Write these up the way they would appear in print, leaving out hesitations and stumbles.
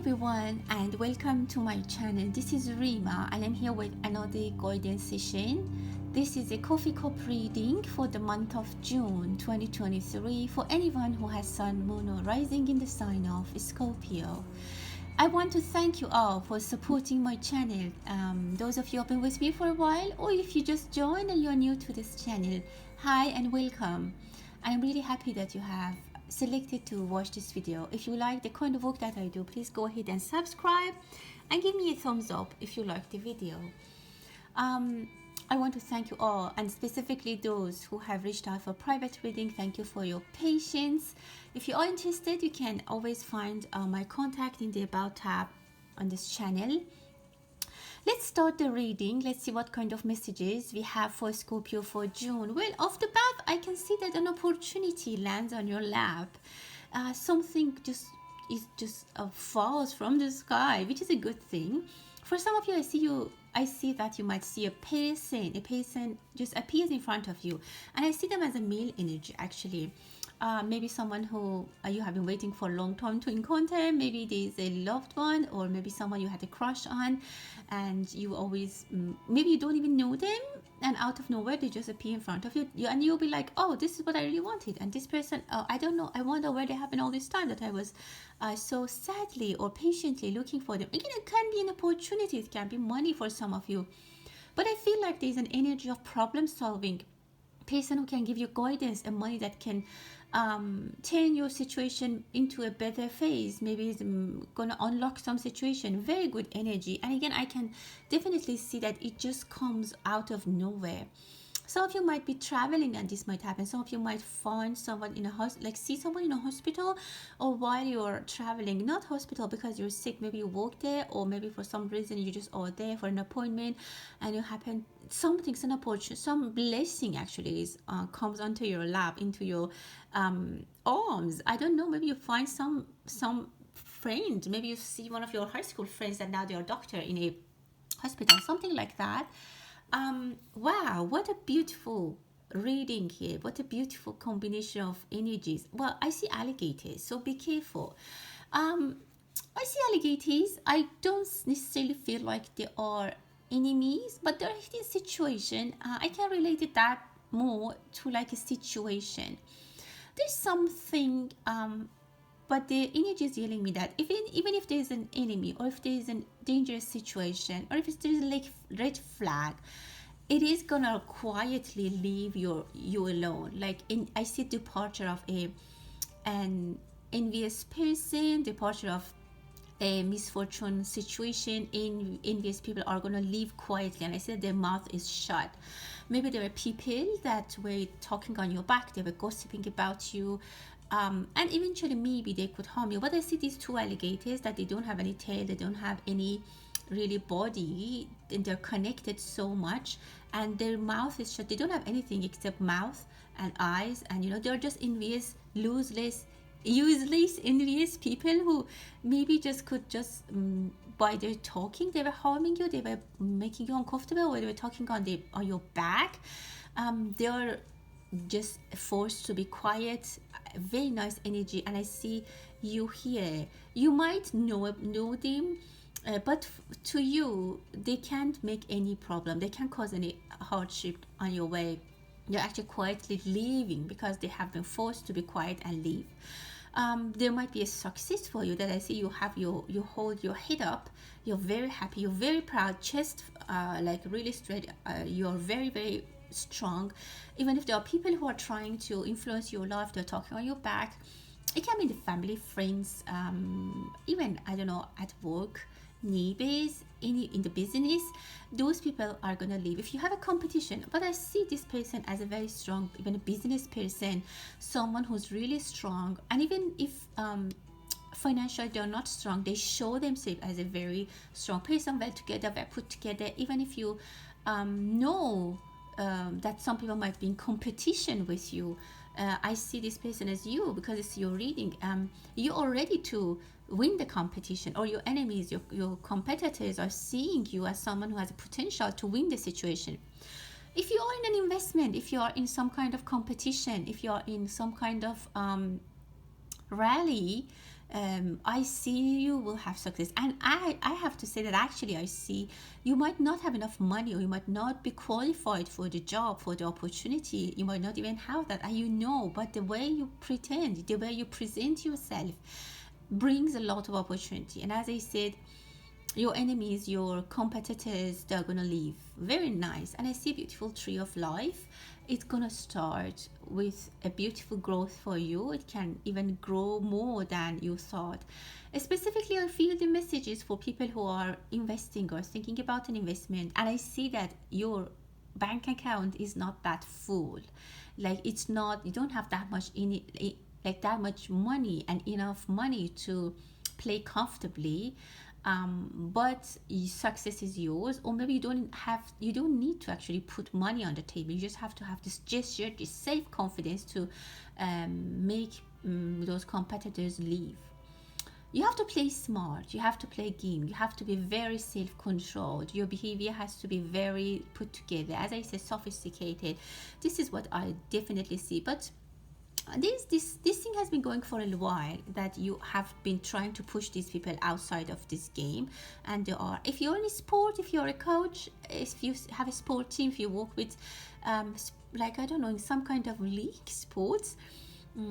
everyone and welcome to my channel. This is Rima and I'm here with another guidance session. This is a coffee cup reading for the month of June 2023 for anyone who has Sun, Moon or Rising in the sign of Scorpio. I want to thank you all for supporting my channel. Those of you who have been with me for a while, or if you just joined and you're new to this channel, hi and welcome. I'm really happy that you have selected to watch this video. If you like the kind of work that I do, please go ahead and subscribe and give me a thumbs up if you like the video. I want to thank you all, and specifically those who have reached out for private reading. Thank you for your patience. If you are interested, you can always find my contact in the About tab on this channel. Let's start the reading. Let's see what kind of messages we have for Scorpio for June. Well, off the bat, I can see that an opportunity lands on your lap. Something just falls from the sky, which is a good thing. For some of you, I see that you might see a person just appears in front of you, and I see them as a male energy actually. Maybe someone who you have been waiting for a long time to encounter. Maybe there's a loved one, or maybe someone you had a crush on, and you always, maybe you don't even know them, and out of nowhere they just appear in front of you, and you'll be like, oh, this is what I really wanted. And this person, I don't know, I wonder where they have been all this time, that I was so sadly or patiently looking for them. Again, it can be an opportunity, it can be money for some of you, but I feel like there's an energy of problem solving, person who can give you guidance and money that can turn your situation into a better phase. Maybe it's gonna unlock some situation. Very good energy. And again, I can definitely see that it just comes out of nowhere. Some of you might be traveling and this might happen. Some of you might find someone in a hospital, like see someone in a hospital, or while you're traveling, not hospital because you're sick, maybe you work there, or maybe for some reason you just are there for an appointment and you happen, something's an opportunity, some blessing actually is comes onto your lap, into your arms. I don't know, maybe you find some friend, maybe you see one of your high school friends and now they're a doctor in a hospital, something like that. Wow, what a beautiful reading here. What a beautiful combination of energies. Well, I see alligators, so be careful. I see alligators. I don't necessarily feel like they are enemies, but they're in a situation. I can relate it that more to like a situation. There's something, but the energy is telling me that even if there's an enemy, or if there's a dangerous situation, or if there's like red flag, it is gonna quietly leave you alone. Like I see departure of an envious person, departure of a misfortune situation. Envious people are gonna leave quietly, and I said their mouth is shut. Maybe there were people that were talking on your back, they were gossiping about you, and eventually maybe they could harm you. But I see these two alligators that they don't have any tail, they don't have any really body, and they're connected so much, and their mouth is shut. They don't have anything except mouth and eyes, and they're just envious, useless envious people who maybe just could just by their talking they were harming you, they were making you uncomfortable, or they were talking on your back. They're just forced to be quiet. Very nice energy, and I see you here. You might know them, but to you they can't make any problem, they can't cause any hardship on your way. You're actually quietly leaving because they have been forced to be quiet and leave. There might be a success for you that I see. You have you hold your head up, you're very happy, you're very proud, chest like really straight, you're very, very strong. Even if there are people who are trying to influence your life, they're talking on your back. It can be the family, friends, even, I don't know, at work, neighbors, in the business. Those people are gonna leave. If you have a competition, but I see this person as a very strong, even a business person, someone who's really strong. And even if financially they're not strong, they show themselves as a very strong person, well together, well put together. Even if you know that some people might be in competition with you, I see this person as you, because it's your reading. You are ready to win the competition, or your enemies, your competitors are seeing you as someone who has a potential to win the situation. If you are in an investment, if you are in some kind of competition, if you are in some kind of rally, I see you will have success. And I have to say that actually I see you might not have enough money, or you might not be qualified for the job, for the opportunity. You might not even have that, and but the way you pretend, the way you present yourself brings a lot of opportunity. And as I said, your enemies, your competitors, they're gonna leave. Very nice. And I see a beautiful tree of life. It's gonna start with a beautiful growth for you. It can even grow more than you thought. Specifically, I feel the messages for people who are investing or thinking about an investment. And I see that your bank account is not that full. Like, it's not, you don't have that much in it, like that much money and enough money to play comfortably. But success is yours. Or maybe you don't need to actually put money on the table. You just have to have this gesture, this self confidence to make those competitors leave. You have to play smart, you have to play game, you have to be very self controlled. Your behavior has to be very put together, as I said, sophisticated. This is what I definitely see. But this thing has been going for a while, that you have been trying to push these people outside of this game. And there are, if you're in a sport, if you're a coach, if you have a sport team, if you work with like, I don't know, in some kind of league sports,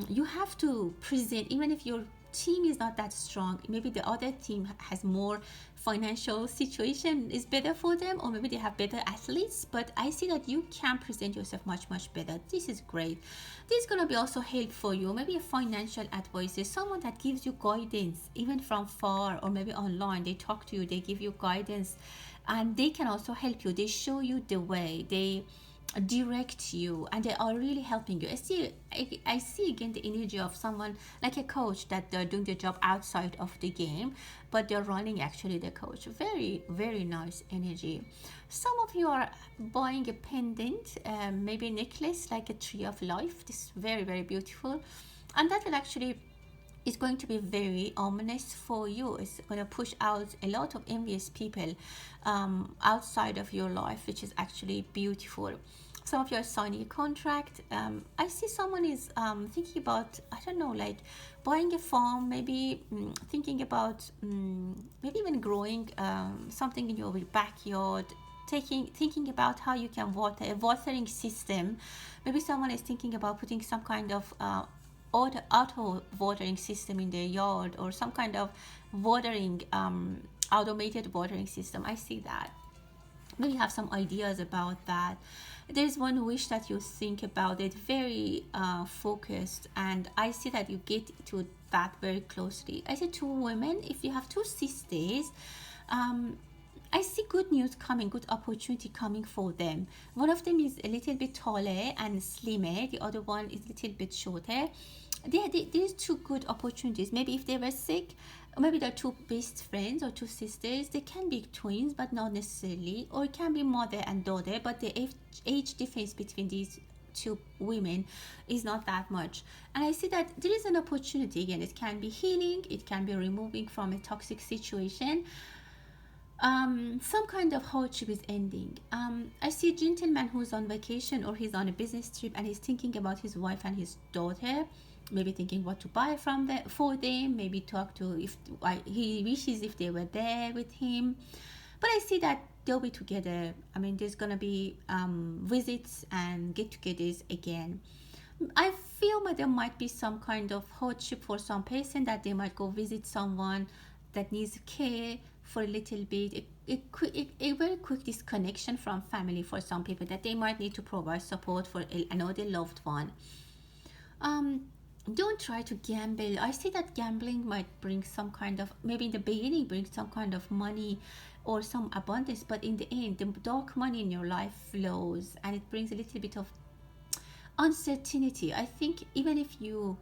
you have to present, even if your team is not that strong, maybe the other team has more financial situation is better for them, or maybe they have better athletes, but I see that you can present yourself much better. This is great. This is going to be also help for you, maybe a financial advisor, someone that gives you guidance even from far, or maybe online. They talk to you, they give you guidance, and they can also help you. They show you the way, they direct you, and they are really helping you. I see again the energy of someone like a coach, that they're doing the job outside of the game, but they're running actually the coach. Very nice energy. Some of you are buying a pendant, maybe a necklace like a tree of life. This is very beautiful, and that will actually is going to be very ominous for you. It's going to push out a lot of envious people outside of your life, which is actually beautiful. Some of you are signing a contract. I see someone is thinking about, I don't know, like buying a farm, maybe thinking about maybe even growing something in your backyard, thinking about how you can water, a watering system. Maybe someone is thinking about putting some kind of auto watering system in their yard, or some kind of watering automated watering system. I see that. Maybe you have some ideas about that. There's one wish that you think about it, very focused, and I see that you get to that very closely. I see two women. If you have two sisters, I see good news coming, good opportunity coming for them. One of them is a little bit taller and slimmer. The other one is a little bit shorter. There's two good opportunities. Maybe if they were sick, or maybe they're two best friends or two sisters. They can be twins, but not necessarily. Or it can be mother and daughter, but the age difference between these two women is not that much. And I see that there is an opportunity. Again, it can be healing, it can be removing from a toxic situation. Some kind of hardship is ending. I see a gentleman who's on vacation, or he's on a business trip, and he's thinking about his wife and his daughter, maybe thinking what to buy for them, maybe talk to, if he wishes if they were there with him. But I see that they'll be together. I mean, there's gonna be visits and get-togethers again. I feel that there might be some kind of hardship for some person, that they might go visit someone that needs care for a little bit. A very quick disconnection from family for some people, that they might need to provide support for another loved one. Don't try to gamble. I see that gambling might bring some kind of, maybe in the beginning bring some kind of money or some abundance, but in the end the dark money in your life flows, and it brings a little bit of uncertainty. I think even if you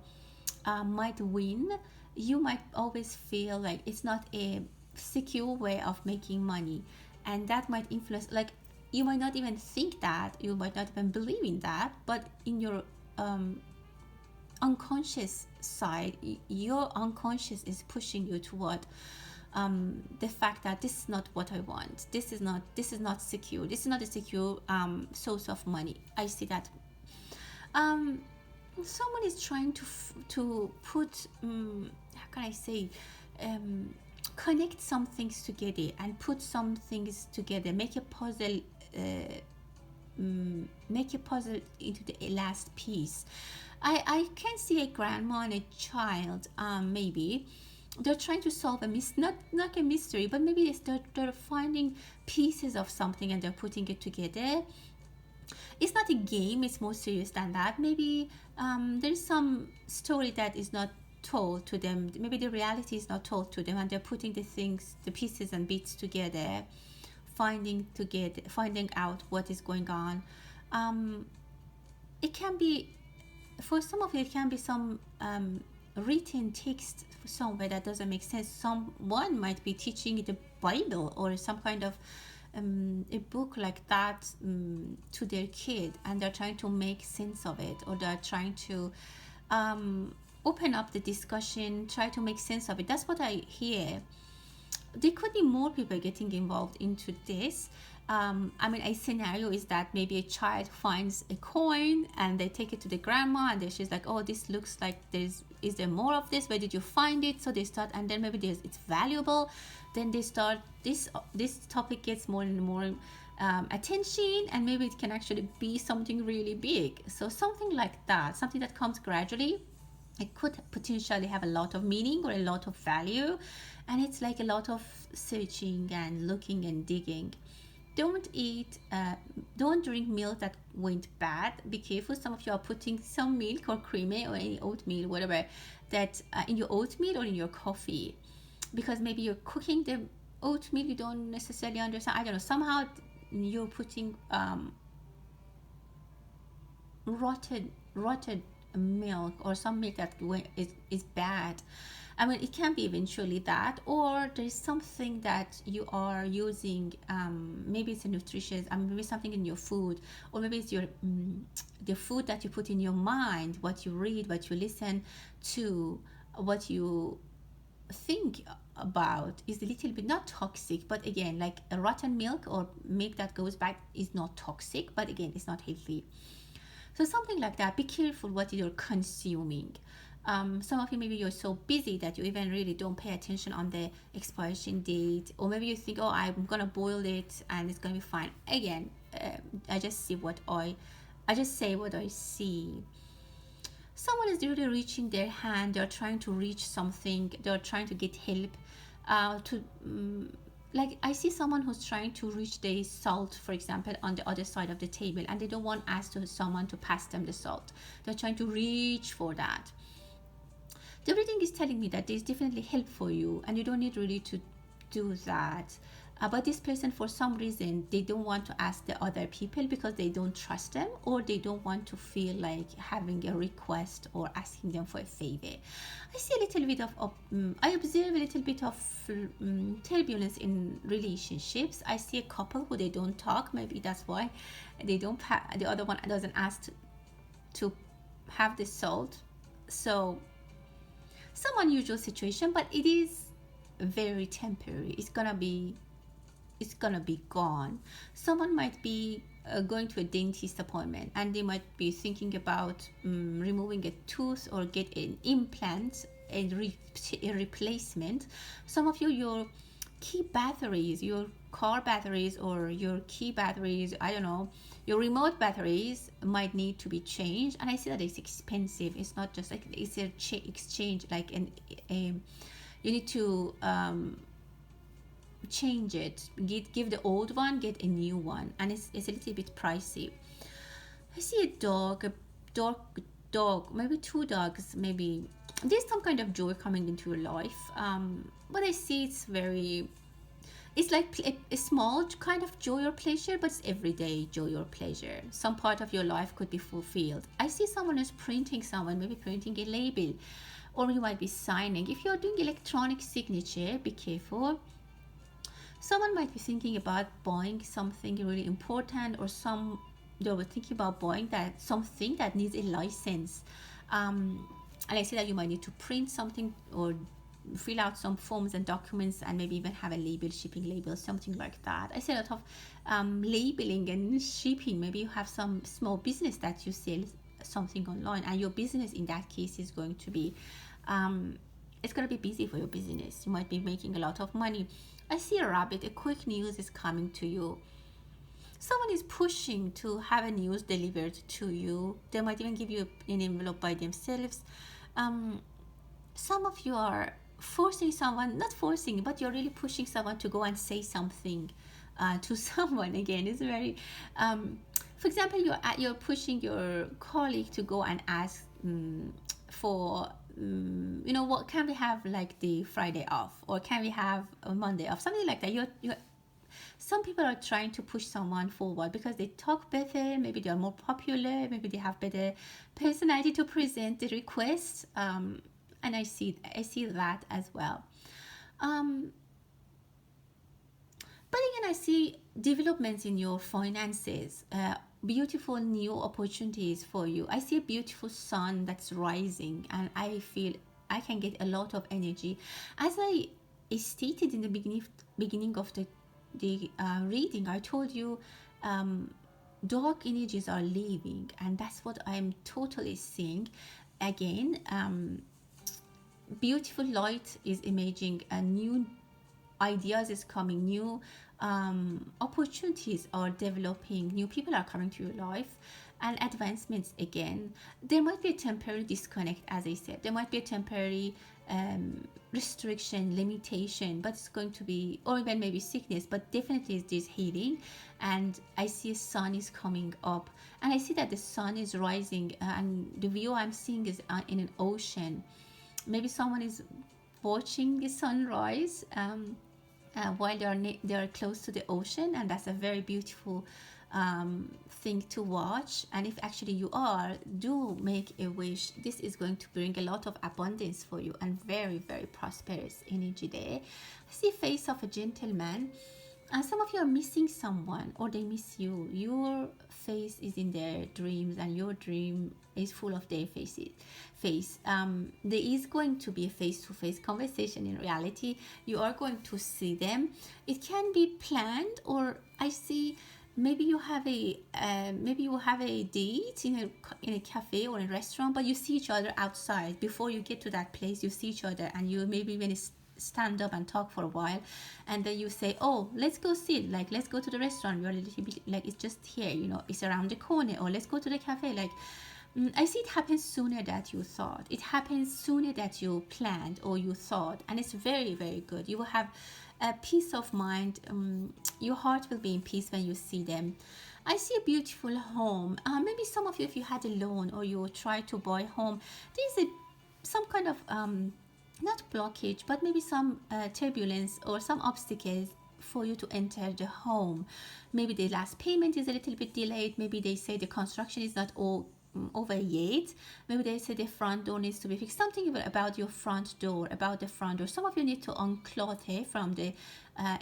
might win, you might always feel like it's not a secure way of making money, and that might influence, like, you might not even think that, you might not even believe in that, but in your unconscious side, your unconscious is pushing you toward the fact that this is not what I want, this is not secure, this is not a secure source of money. I see that someone is trying to put how can I say, um, connect some things together and put some things together, make a puzzle into the last piece. I can see a grandma and a child, maybe they're trying to solve not a mystery, but maybe they're finding pieces of something and they're putting it together. It's not a game, it's more serious than that. Maybe there's some story that is not told to them, maybe the reality is not told to them, and they're putting the pieces and bits together, finding out what is going on. um, it can be, for some of it can be some written text somewhere that doesn't make sense. Someone might be teaching the Bible or some kind of a book like that, to their kid, and they're trying to make sense of it, or they're trying to open up the discussion, try to make sense of it. That's what I hear. There could be more people getting involved into this. I mean, a scenario is that maybe a child finds a coin and they take it to the grandma, and then she's like, "Oh, this looks like is there more of this? Where did you find it?" So they start, and then maybe it's valuable. Then they start this topic gets more and more attention, and maybe it can actually be something really big. So something like that, something that comes gradually, it could potentially have a lot of meaning or a lot of value, and it's like a lot of searching and looking and digging. Don't drink milk that went bad. Be careful, some of you are putting some milk or creamer or any oatmeal, whatever, that in your oatmeal or in your coffee, because maybe you're cooking the oatmeal, you don't necessarily understand, I don't know, somehow you're putting rotted milk, or some milk that is bad. I mean, it can be eventually that, or there is something that you are using. Maybe it's a nutritious. Maybe something in your food, or maybe it's the food that you put in your mind, what you read, what you listen to, what you think about is a little bit not toxic, but again, like a rotten milk or milk that goes bad is not toxic, but again, it's not healthy. So something like that. Be careful what you're consuming. Some of you, maybe you're so busy that you even really don't pay attention on the expiration date, or maybe you think, "Oh, I'm gonna boil it and it's gonna be fine." Again, I just say what I see. Someone is really reaching their hand. They're trying to reach something. They're trying to get help. To Like, I see someone who's trying to reach the salt, for example, on the other side of the table, and they don't want someone to pass them the salt. They're trying to reach for that. The reading is telling me that there's definitely help for you, and you don't need really to do that. But this person, for some reason, they don't want to ask the other people because they don't trust them, or they don't want to feel like having a request or asking them for a favor. I see a little bit I observe a little bit of turbulence in relationships. I see a couple who they don't talk. Maybe that's why they don't. The other one doesn't ask to have the salt. So some unusual situation, but it is very temporary. It's gonna be gone. Someone might be going to a dentist appointment, and they might be thinking about removing a tooth or get an implant, a replacement. Some of you, your key batteries, your car batteries, or your key batteries, I don't know, your remote batteries might need to be changed, and I see that it's expensive. It's not just like it's a exchange, like you need to change it, give the old one, get a new one, and it's a little bit pricey. I see a dog, maybe two dogs, maybe there's some kind of joy coming into your life. But I see it's like a small kind of joy or pleasure, but it's everyday joy or pleasure. Some part of your life could be fulfilled. I see someone is printing someone, maybe printing a label, or you might be signing. If you're doing electronic signature, be careful. Someone might be thinking about buying something really important, or they were thinking about buying something that needs a license. And I see that you might need to print something or fill out some forms and documents, and maybe even have a label, shipping label, something like that. I see a lot of labeling and shipping. Maybe you have some small business that you sell something online, and your business in that case is going to be it's going to be busy for your business. You might be making a lot of money. I see a rabbit. A quick news is coming to you. Someone is pushing to have a news delivered to you. They might even give you an envelope by themselves. Some of you are forcing someone, not forcing, but you're really pushing someone to go and say something to someone. Again, it's very for example, you're pushing your colleague to go and ask for what can we have, like the Friday off, or can we have a Monday off, something like that. You're some people are trying to push someone forward because they talk better, maybe they are more popular, maybe they have better personality to present the request, and I see that as well. But again, I see developments in your finances, beautiful new opportunities for you. I see a beautiful sun that's rising, and I feel I can get a lot of energy. As I stated in the beginning of the reading, I told you dark energies are leaving, and that's what I'm totally seeing. Again, beautiful light is emerging, and new ideas is coming, new opportunities are developing, new people are coming to your life, and advancements. Again, there might be a temporary disconnect, as I said. There might be a temporary restriction, limitation, but it's going to be, or even maybe sickness, but definitely this healing. And I see a sun is coming up, and I see that the sun is rising, and the view I'm seeing is in an ocean. Maybe someone is watching the sunrise while they are close to the ocean, and that's a very beautiful thing to watch. And if actually you are, do make a wish. This is going to bring a lot of abundance for you, and very, very prosperous energy there. I see face of a gentleman, and some of you are missing someone, or they miss you. Your face is in their dreams, and your dream is full of their face. There is going to be a face-to-face conversation. In reality, you are going to see them. It can be planned, or I see maybe you have a date in a cafe or a restaurant, but you see each other outside. Before you get to that place, you see each other, and you maybe even stand up and talk for a while, and then you say, oh, let's go sit, like let's go to the restaurant, we're a little bit, like it's just here, it's around the corner, or let's go to the cafe. Like I see it happens sooner than you thought. It happens sooner than you planned or you thought, and it's very, very good. You will have a peace of mind. Your heart will be in peace when you see them. I see a beautiful home. Maybe some of you, if you had a loan or you try to buy home, there's some kind of not blockage, but maybe some turbulence or some obstacles for you to enter the home. Maybe the last payment is a little bit delayed. Maybe they say the construction is not all over yet. Maybe they say the front door needs to be fixed. Something about your front door, about the front door. Some of you need to unclutter from the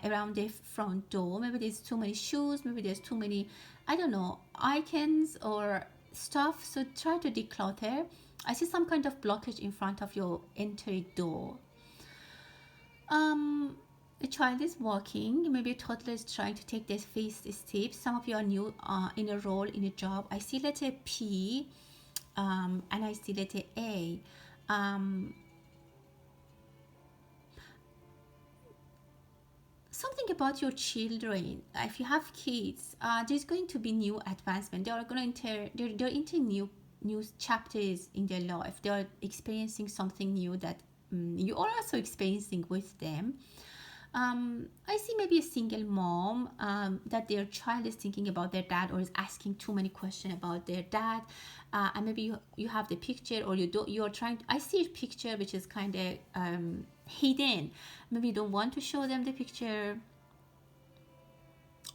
around the front door. Maybe there's too many shoes. Maybe there's too many, I don't know, icons or stuff. So try to declutter. I see some kind of blockage in front of your entry door. A child is walking. Maybe a toddler is trying to take their first steps. Some of you are new in a role, in a job. I see letter P, and I see letter A. Something about your children. If you have kids, there's going to be new advancement. They are going to enter new chapters in their life. They are experiencing something new that you are also experiencing with them. I see maybe a single mom that their child is thinking about their dad, or is asking too many questions about their dad, and maybe you have the picture, or you're trying. I see a picture which is kind of hidden. Maybe you don't want to show them the picture,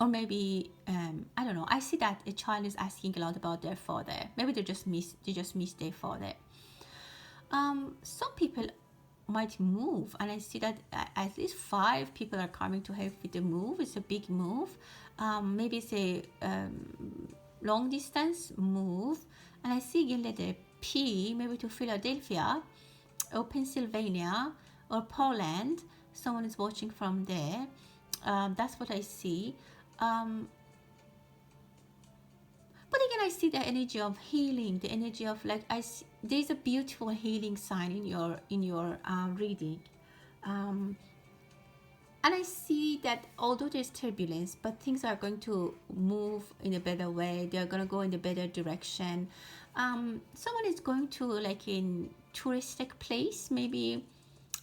or maybe I don't know. I see that a child is asking a lot about their father. Maybe they just miss their father. Some people might move, and I see that at least 5 people are coming to help with the move. It's a big move. Maybe it's a long distance move, and I see again letter P, maybe to Philadelphia or Pennsylvania or Poland. Someone is watching from there. That's what I see. But again, I see the energy of healing, the energy of, like, there's a beautiful healing sign in your reading. um, and I see that although there's turbulence, but things are going to move in a better way. They're going to go in a better direction. Someone is going to like in touristic place, maybe,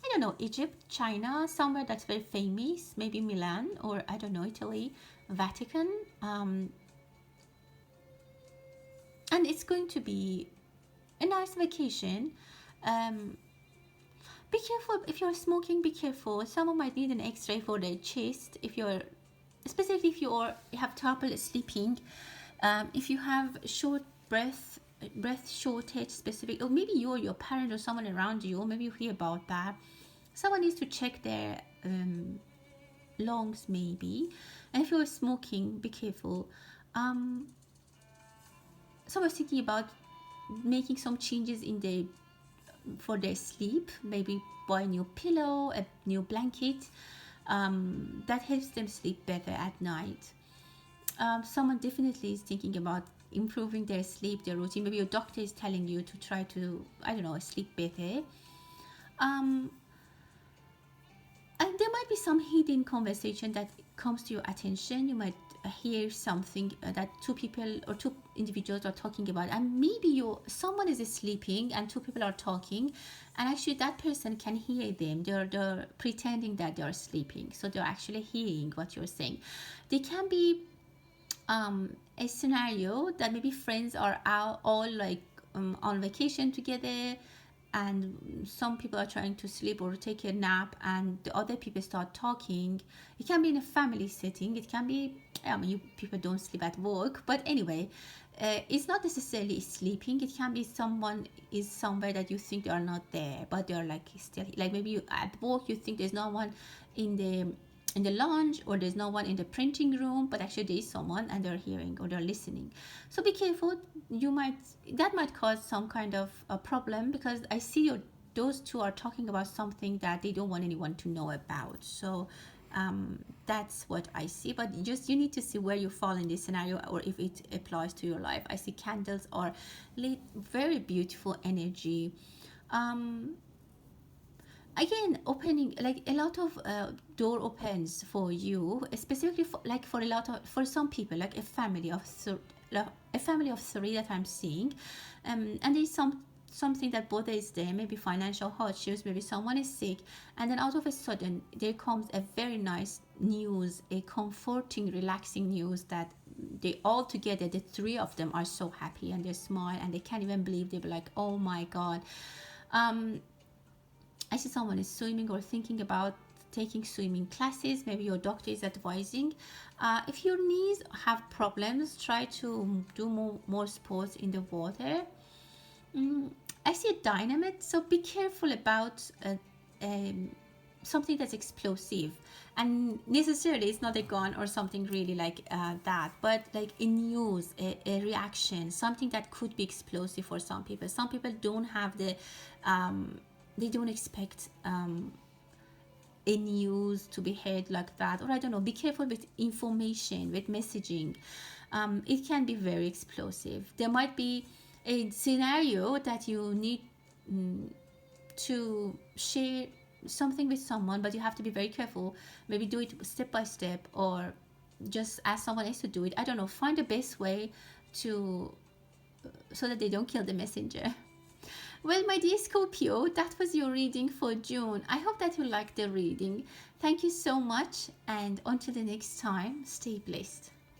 I don't know, Egypt, China, somewhere that's very famous, maybe Milan, or I don't know, Italy, Vatican. And it's going to be a nice vacation. Um, be careful if you're smoking. Be careful. Someone might need an X-ray for their chest if you're, especially if you have trouble sleeping. If you have short breath shortage, specific, or maybe you or your parent or someone around you, or maybe you hear about that. Someone needs to check their lungs, maybe. And if you're smoking, be careful. Someone's thinking about making some changes in the for their sleep, maybe buy a new pillow, a new blanket, that helps them sleep better at night. Someone definitely is thinking about improving their sleep, their routine. Maybe your doctor is telling you to try to, I don't know, sleep better. And there might be some hidden conversation that comes to your attention. You might hear something that two people or two individuals are talking about, and maybe someone is sleeping and two people are talking, and actually that person can hear them. They're pretending that they're sleeping, so they're actually hearing what you're saying. They can be a scenario that maybe friends are out all like on vacation together, and some people are trying to sleep or take a nap, and the other people start talking. It can be in a family setting. It can be, I mean, people don't sleep at work, but anyway, it's not necessarily sleeping. It can be someone is somewhere that you think they are not there, but they're like still, like maybe at work you think there's no one in the lounge, or there's no one in the printing room, but actually there is someone and they're hearing or they're listening. So be careful. That might cause some kind of a problem, because I see those two are talking about something that they don't want anyone to know about. So that's what I see. But you need to see where you fall in this scenario, or if it applies to your life. I see candles are lit, very beautiful energy. Again, opening, like a lot of door opens for you, specifically for some people, like a family of three that I'm seeing. And there's something that bothers them, maybe financial hardships, maybe someone is sick, and then out of a sudden there comes a very nice news, a comforting, relaxing news, that they all together, the three of them, are so happy and they smile and they can't even believe. They'll be like, oh my god. I see someone is swimming or thinking about taking swimming classes. Maybe your doctor is advising. If your knees have problems, try to do more sports in the water. I see a dynamite, so be careful about something that's explosive. And necessarily it's not a gun or something really like that, but like a news, a reaction, something that could be explosive for some people. Some people don't have the they don't expect a news to be heard like that, or I don't know. Be careful with information, with messaging. It can be very explosive. There might be a scenario that you need to share something with someone, but you have to be very careful. Maybe do it step by step, or just ask someone else to do it. I don't know. Find the best way to so that they don't kill the messenger. Well, my dear Scorpio, that was your reading for June. I hope that you liked the reading. Thank you so much, and until the next time, stay blessed.